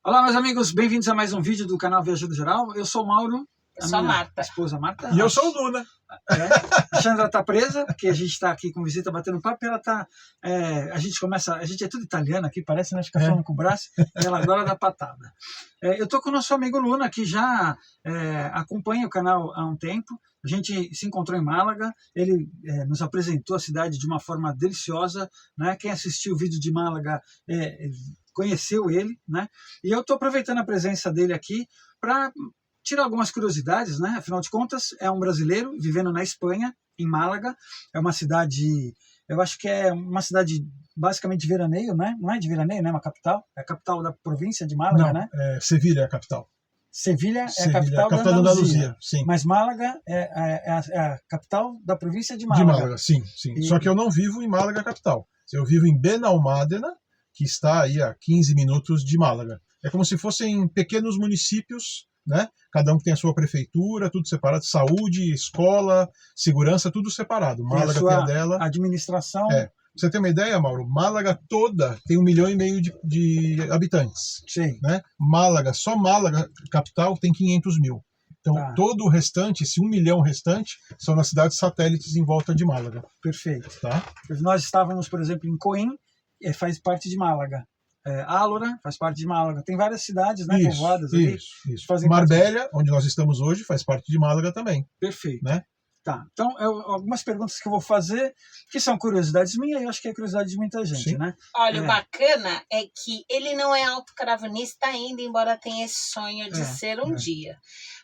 Olá, meus amigos, bem-vindos a mais um vídeo do canal Viajando Geral. Eu sou o Mauro, Eu sou a Marta. esposa Marta. E eu sou o Luna. A Sandra está presa, porque a gente está aqui com visita batendo papo e ela está... a gente é tudo italiano aqui, parece, né? Fica falando com o braço e ela adora dar patada. Eu estou com o nosso amigo Luna, que já acompanha o canal há um tempo. A gente se encontrou em Málaga, ele nos apresentou a cidade de uma forma deliciosa, né? Quem assistiu o vídeo de Málaga conheceu ele, né? E eu estou aproveitando a presença dele aqui para tirar algumas curiosidades, né? Afinal de contas, é um brasileiro vivendo na Espanha, em Málaga. É uma cidade, eu acho que é uma cidade basicamente de veraneio, né? Não é de veraneio, né? É uma capital. É a capital da província de Málaga, Não, né? Sevilha é a capital. Sevilha é a capital da da Andaluzia, sim. Mas Málaga é a capital da província de De Málaga. Málaga, sim. Só que eu não vivo em Málaga capital. Eu vivo em Benalmádena, que está aí a 15 minutos de Málaga. É como se fossem pequenos municípios, né? Cada um que tem a sua prefeitura, tudo separado, saúde, escola, segurança, tudo separado. Málaga tem a dela. Administração. Pra você ter uma ideia, Mauro, Málaga toda tem 1,5 milhão de habitantes. Sim. Né? Málaga, só Málaga, capital, tem 500 mil. Então, todo o restante, esse 1 milhão restante, são nas cidades satélites em volta de Málaga. Perfeito. Tá? Nós estávamos, por exemplo, em Coim, faz parte de Málaga. Álora faz parte de Málaga. Tem várias cidades, né, povoadas ali. Isso. Marbella, onde nós estamos hoje, faz parte de Málaga também. Perfeito. Né? Tá, então algumas perguntas que eu vou fazer, que são curiosidades minhas, e eu acho que é curiosidade de muita gente, né? Olha, o bacana é que ele não é autocaravanista ainda, embora tenha esse sonho de ser um dia.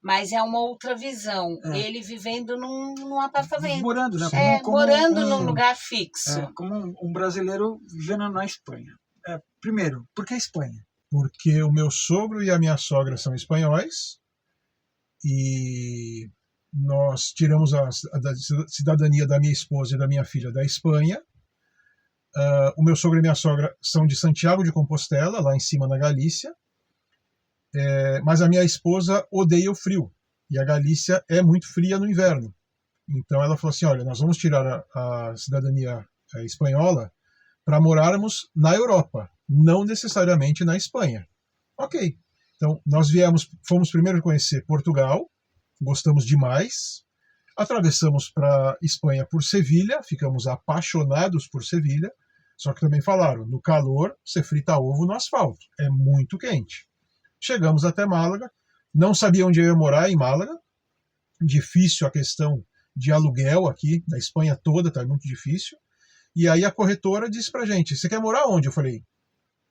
Mas é uma outra visão. Ele vivendo num apartamento. Morando, né? Morando num lugar fixo. Como um brasileiro vivendo na Espanha. Primeiro, por que Espanha? Porque o meu sogro e a minha sogra são espanhóis e nós tiramos a cidadania da minha esposa e da minha filha da Espanha. O meu sogro e minha sogra são de Santiago de Compostela, lá em cima na Galícia. Mas a minha esposa odeia o frio e a Galícia é muito fria no inverno. Então ela falou assim, olha, nós vamos tirar a cidadania espanhola para morarmos na Europa, não necessariamente na Espanha. Ok, então nós fomos primeiro conhecer Portugal, gostamos demais, atravessamos para Espanha por Sevilha, ficamos apaixonados por Sevilha, só que também falaram, no calor você frita ovo no asfalto, é muito quente. Chegamos até Málaga, não sabia onde eu ia morar em Málaga, difícil a questão de aluguel aqui, na Espanha toda está muito difícil, e aí a corretora disse pra gente, você quer morar onde? Eu falei,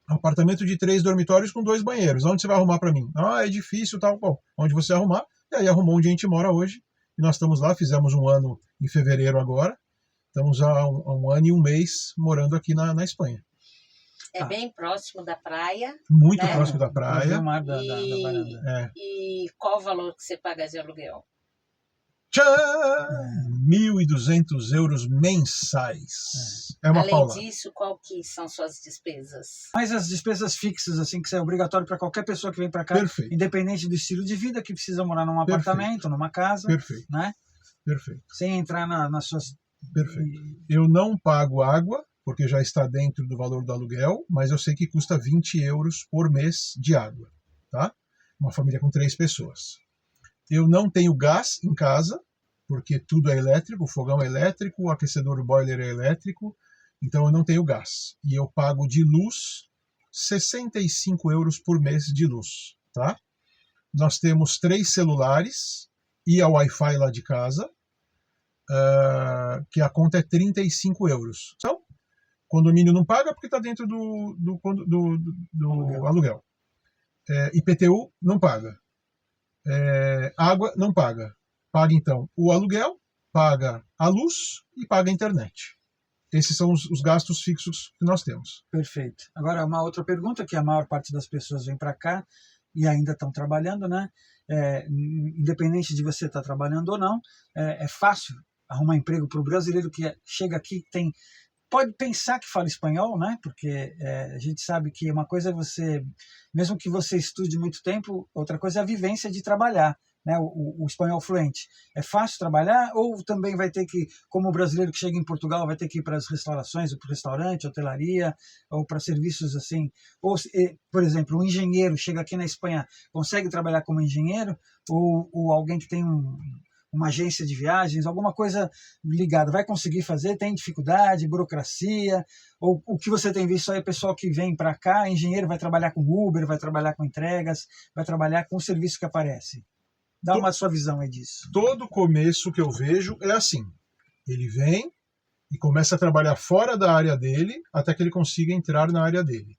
apartamento de 3 dormitórios com 2 banheiros, onde você vai arrumar para mim? É difícil, tal, bom, onde você arrumar? E aí arrumou onde a gente mora hoje, e nós estamos lá, fizemos 1 ano em fevereiro agora, estamos há 1 ano e 1 mês morando aqui na Espanha. É bem próximo da praia. Muito né? próximo da praia. E qual o valor que você paga de aluguel? Tchã! 1.200 euros mensais. É uma paulada. Além disso, qual que são suas despesas? Mas as despesas fixas, assim, que é obrigatório para qualquer pessoa que vem para cá, independente do estilo de vida, que precisa morar num apartamento, numa casa. Perfeito. Né? Perfeito. Sem entrar nas suas... Perfeito. Eu não pago água, porque já está dentro do valor do aluguel, mas eu sei que custa 20 euros por mês de água. Tá? Uma família com 3 pessoas. Eu não tenho gás em casa, porque tudo é elétrico, o fogão é elétrico, o aquecedor, o boiler é elétrico, então eu não tenho gás. E eu pago de luz 65 euros por mês de luz. Tá? Nós temos 3 celulares e a Wi-Fi lá de casa, que a conta é 35 euros. Então, condomínio não paga porque está dentro do aluguel. IPTU não paga. Água não paga. Paga então o aluguel, paga a luz e paga a internet. Esses são os gastos fixos que nós temos. Perfeito. Agora, uma outra pergunta, que a maior parte das pessoas vem para cá e ainda estão trabalhando, né? Independente de você estar trabalhando ou não, é fácil arrumar emprego para o brasileiro que chega aqui, pode pensar que fala espanhol, né? Porque a gente sabe que uma coisa é você, mesmo que você estude muito tempo, outra coisa é a vivência de trabalhar, né, o espanhol fluente. É fácil trabalhar ou também vai ter que, como o brasileiro que chega em Portugal, vai ter que ir para as restaurações, ou para o restaurante, hotelaria, ou para serviços assim? Ou, por exemplo, um engenheiro chega aqui na Espanha, consegue trabalhar como engenheiro? Ou alguém que tem uma agência de viagens, alguma coisa ligada, vai conseguir fazer? Tem dificuldade, burocracia? Ou o que você tem visto aí é pessoal que vem para cá, engenheiro, vai trabalhar com Uber, vai trabalhar com entregas, vai trabalhar com o serviço que aparece? Dá uma sua visão aí disso. Todo começo que eu vejo é assim. Ele vem e começa a trabalhar fora da área dele até que ele consiga entrar na área dele.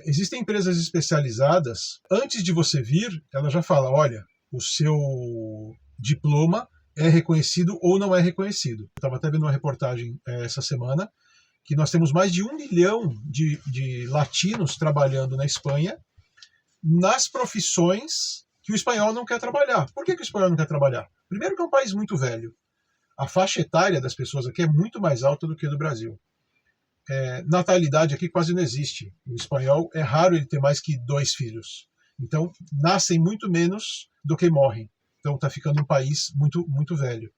Existem empresas especializadas, antes de você vir, ela já fala, olha, o seu diploma é reconhecido ou não é reconhecido. Eu estava até vendo uma reportagem essa semana que nós temos mais de 1 milhão de latinos trabalhando na Espanha nas profissões que o espanhol não quer trabalhar. Por que o espanhol não quer trabalhar? Primeiro que é um país muito velho. A faixa etária das pessoas aqui é muito mais alta do que a do Brasil. Natalidade aqui quase não existe. O espanhol é raro ele ter mais que 2 filhos. Então, nascem muito menos do que morrem. Então, está ficando um país muito, muito velho.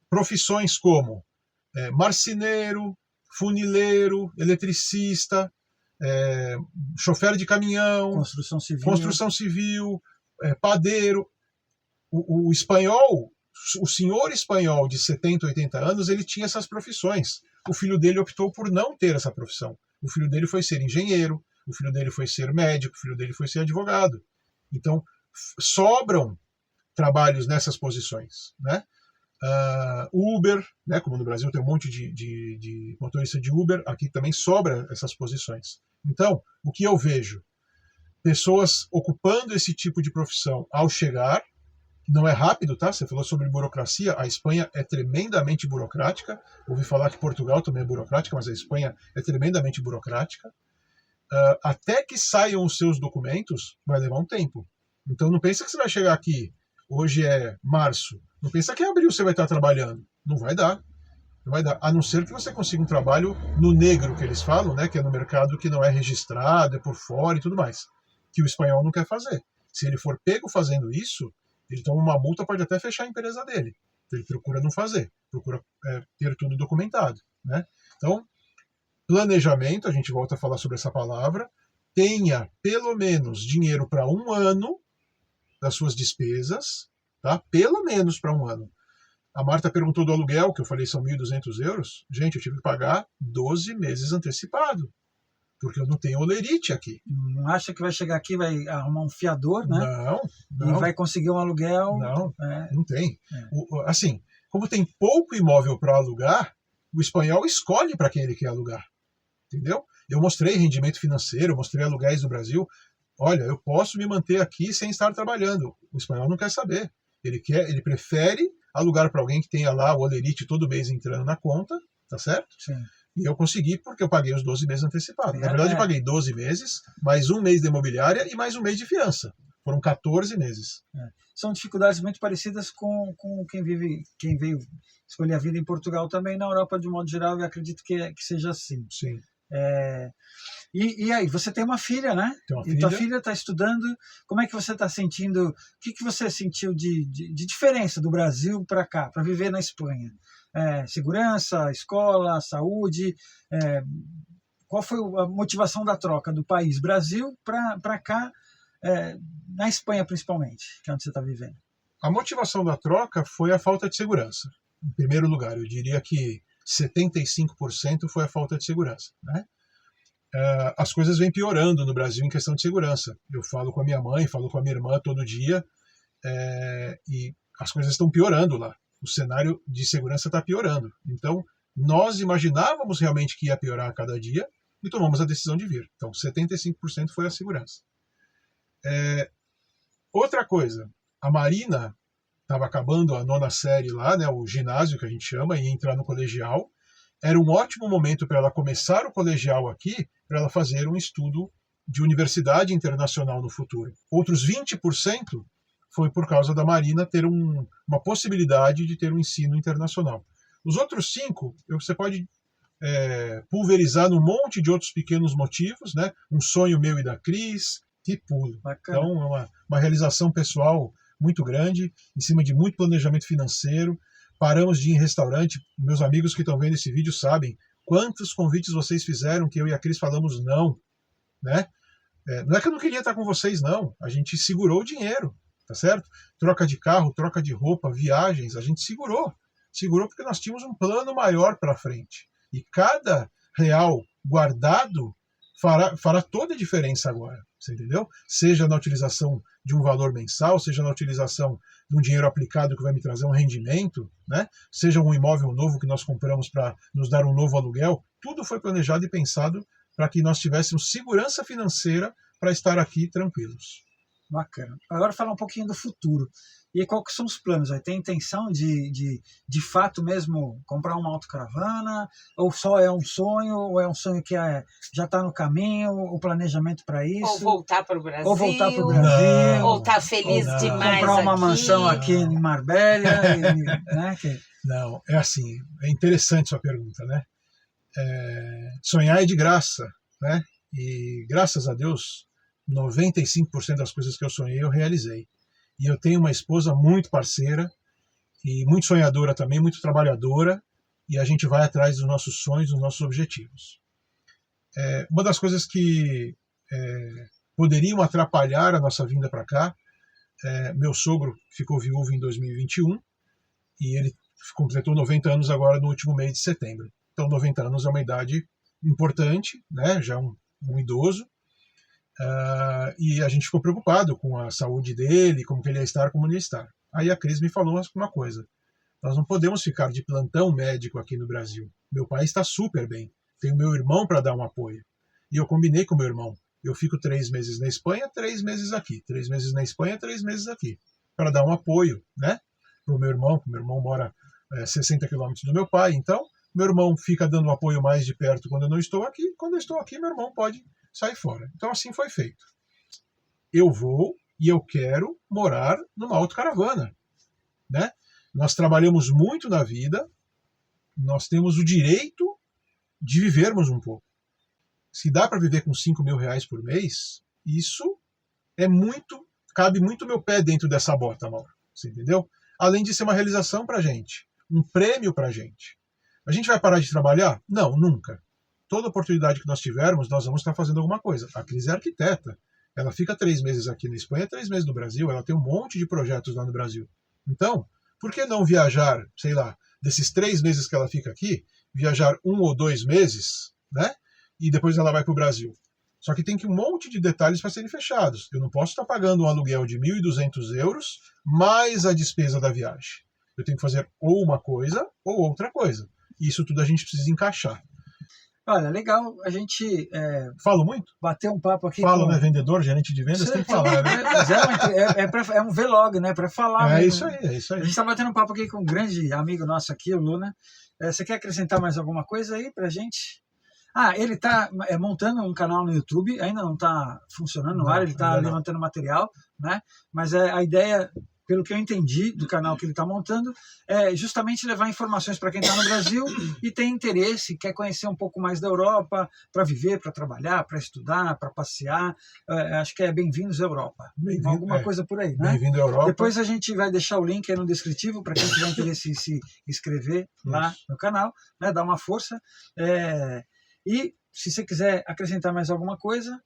Profissões como marceneiro, funileiro, eletricista, chofer de caminhão, construção civil, padeiro. O espanhol, o senhor espanhol de 70, 80 anos, ele tinha essas profissões. O filho dele optou por não ter essa profissão. O filho dele foi ser engenheiro, o filho dele foi ser médico, o filho dele foi ser advogado. Então, sobram trabalhos nessas posições, né? Uber, né? Como no Brasil tem um monte de motorista de Uber, aqui também sobra essas posições. Então, o que eu vejo? Pessoas ocupando esse tipo de profissão ao chegar, não é rápido, tá? Você falou sobre burocracia, a Espanha é tremendamente burocrática, ouvi falar que Portugal também é burocrática, mas a Espanha é tremendamente burocrática. Até que saiam os seus documentos, vai levar um tempo. Então não pensa que você vai chegar aqui, hoje é março, não pensa que em abril você vai estar trabalhando. Não vai dar. Não vai dar. A não ser que você consiga um trabalho no negro, que eles falam, né? Que é no mercado que não é registrado, é por fora e tudo mais. Que o espanhol não quer fazer. Se ele for pego fazendo isso, ele toma uma multa, pode até fechar a empresa dele. Ele procura não fazer, procura ter tudo documentado, né? Então, planejamento, a gente volta a falar sobre essa palavra, tenha pelo menos dinheiro para 1 ano das suas despesas, tá? Pelo menos para 1 ano. A Marta perguntou do aluguel, que eu falei são 1.200 euros. Gente, eu tive que pagar 12 meses antecipado, porque eu não tenho olerite aqui. Não acha que vai chegar aqui, vai arrumar um fiador, né? Não. E vai conseguir um aluguel? Não tem. Assim, como tem pouco imóvel para alugar, o espanhol escolhe para quem ele quer alugar. Entendeu? Eu mostrei rendimento financeiro, mostrei aluguéis do Brasil. Olha, eu posso me manter aqui sem estar trabalhando. O espanhol não quer saber. Ele prefere alugar para alguém que tenha lá o olerite todo mês entrando na conta, tá certo? Sim. E eu consegui porque eu paguei os 12 meses antecipados. Na verdade, eu paguei 12 meses, mais 1 mês de imobiliária e mais 1 mês de fiança. Foram 14 meses. São dificuldades muito parecidas com quem veio escolher a vida em Portugal também, na Europa de um modo geral, e acredito que seja assim. Sim. E aí, você tem uma filha, né? E tua filha está estudando. Como é que você está sentindo? O que você sentiu de diferença do Brasil para cá, para viver na Espanha? Segurança, escola, saúde. Qual foi a motivação da troca do país Brasil para cá, na Espanha principalmente, que é onde você está vivendo? A motivação da troca foi a falta de segurança. Em primeiro lugar, eu diria que 75% foi a falta de segurança, né? As coisas vêm piorando no Brasil em questão de segurança. Eu falo com a minha mãe, falo com a minha irmã todo dia, e as coisas estão piorando lá. O cenário de segurança está piorando. Então, nós imaginávamos realmente que ia piorar a cada dia e tomamos a decisão de vir. Então, 75% foi a segurança. Outra coisa, a Marina estava acabando a 9ª série lá, né, o ginásio que a gente chama, e entrar no colegial. Era um ótimo momento para ela começar o colegial aqui, para ela fazer um estudo de universidade internacional no futuro. Outros 20% foi por causa da Marina ter uma possibilidade de ter um ensino internacional. Os outros 5%, você pode pulverizar num monte de outros pequenos motivos, né? Um sonho meu e da Cris, que pulo. Bacana. Então, é uma realização pessoal muito grande, em cima de muito planejamento financeiro. Paramos de ir em restaurante. Meus amigos que estão vendo esse vídeo sabem quantos convites vocês fizeram que eu e a Cris falamos não, né? Não é que eu não queria estar com vocês, não. A gente segurou o dinheiro, tá certo? Troca de carro, troca de roupa, viagens, a gente segurou. Segurou porque nós tínhamos um plano maior para frente. E cada real guardado fará toda a diferença agora, você entendeu? Seja na utilização de um valor mensal, seja na utilização de um dinheiro aplicado que vai me trazer um rendimento, né? Seja um imóvel novo que nós compramos para nos dar um novo aluguel, tudo foi planejado e pensado para que nós tivéssemos segurança financeira para estar aqui tranquilos. Bacana. Agora falar um pouquinho do futuro. E quais que são os planos? Tem intenção de fato mesmo comprar uma autocaravana? Ou só é um sonho? Ou é um sonho que já está no caminho? O planejamento para isso? Ou voltar para o Brasil? Ou voltar para o Brasil? Ou estar feliz demais comprar uma aqui. mansão aqui em Marbella? Né? Não, é assim, é interessante sua pergunta, né? Sonhar é de graça, né? E graças a Deus, 95% das coisas que eu sonhei eu realizei. E eu tenho uma esposa muito parceira e muito sonhadora também, muito trabalhadora, e a gente vai atrás dos nossos sonhos, dos nossos objetivos. Uma das coisas que poderiam atrapalhar a nossa vinda para cá, meu sogro ficou viúvo em 2021 e ele completou 90 anos agora no último mês de setembro. Então 90 anos é uma idade importante, né? Já um idoso. E a gente ficou preocupado com a saúde dele, como que ele ia estar, como ele ia estar. Aí a Cris me falou uma coisa: nós não podemos ficar de plantão médico aqui no Brasil. Meu pai está super bem, tenho meu irmão para dar um apoio. E eu combinei com meu irmão: eu fico 3 meses na Espanha, 3 meses aqui, 3 meses na Espanha, 3 meses aqui, para dar um apoio, né, para o meu irmão, que meu irmão mora 60 quilômetros do meu pai. Então meu irmão fica dando apoio mais de perto quando eu não estou aqui, quando eu estou aqui meu irmão pode sair fora. Então assim foi feito. Eu vou e eu quero morar numa autocaravana, né? Nós trabalhamos muito na vida, nós temos o direito de vivermos um pouco. Se dá para viver com 5 mil reais por mês, isso cabe muito meu pé dentro dessa bota, Mauro. Você entendeu? Além de ser uma realização para a gente, um prêmio para a gente. A gente vai parar de trabalhar? Não, nunca. Toda oportunidade que nós tivermos, nós vamos estar fazendo alguma coisa. A Cris é arquiteta. Ela fica 3 meses aqui na Espanha, 3 meses no Brasil. Ela tem um monte de projetos lá no Brasil. Então, por que não viajar, sei lá, desses 3 meses que ela fica aqui, viajar 1 ou 2 meses, né? E depois ela vai para o Brasil. Só que tem um monte de detalhes para serem fechados. Eu não posso estar pagando um aluguel de 1.200 euros mais a despesa da viagem. Eu tenho que fazer ou uma coisa ou outra coisa. E isso tudo a gente precisa encaixar. Olha, legal, a gente Falo muito? Bateu um papo aqui. Falo, né? Vendedor, gerente de vendas, tem que falar, né? É um vlog, né? Para falar. É isso aí, é isso aí. A gente está batendo um papo aqui com um grande amigo nosso aqui, o Luna. Você quer acrescentar mais alguma coisa aí pra gente? Ele está montando um canal no YouTube, ainda não está funcionando no ar, ele está levantando material, né? Mas a ideia, pelo que eu entendi do canal que ele está montando, é justamente levar informações para quem está no Brasil e tem interesse, quer conhecer um pouco mais da Europa, para viver, para trabalhar, para estudar, para passear. Acho que é Bem-vindos à Europa. Alguma coisa por aí, né? Bem-vindo à Europa. Depois a gente vai deixar o link aí no descritivo para quem tiver interesse em se inscrever lá no canal, né? Dar uma força. E se você quiser acrescentar mais alguma coisa...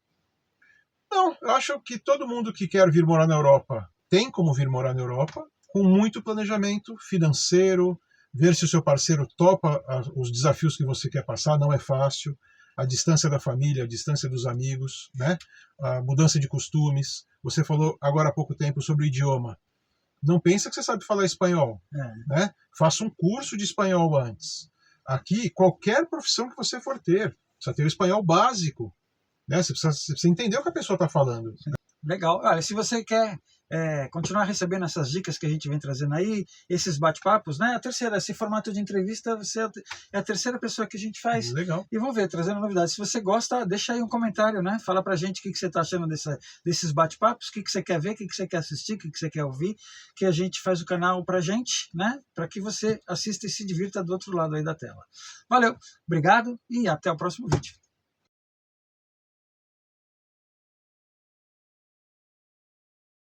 Não, eu acho que todo mundo que quer vir morar na Europa tem como vir morar na Europa, com muito planejamento financeiro, ver se o seu parceiro topa os desafios que você quer passar, não é fácil, a distância da família, a distância dos amigos, né? A mudança de costumes. Você falou agora há pouco tempo sobre o idioma. Não pensa que você sabe falar espanhol, né? Faça um curso de espanhol antes. Aqui, qualquer profissão que você for ter, precisa ter o espanhol básico, né? Você precisa entender o que a pessoa está falando. Legal. Olha, se você quer continuar recebendo essas dicas que a gente vem trazendo aí, esses bate-papos, né? Esse formato de entrevista, você é a terceira pessoa que a gente faz. Legal. E vamos ver, trazendo novidades. Se você gosta, deixa aí um comentário, né? Fala pra gente o que você está achando desses bate-papos, o que você quer ver, o que você quer assistir, o que você quer ouvir, que a gente faz o canal pra gente, né? Para que você assista e se divirta do outro lado aí da tela. Valeu, obrigado e até o próximo vídeo.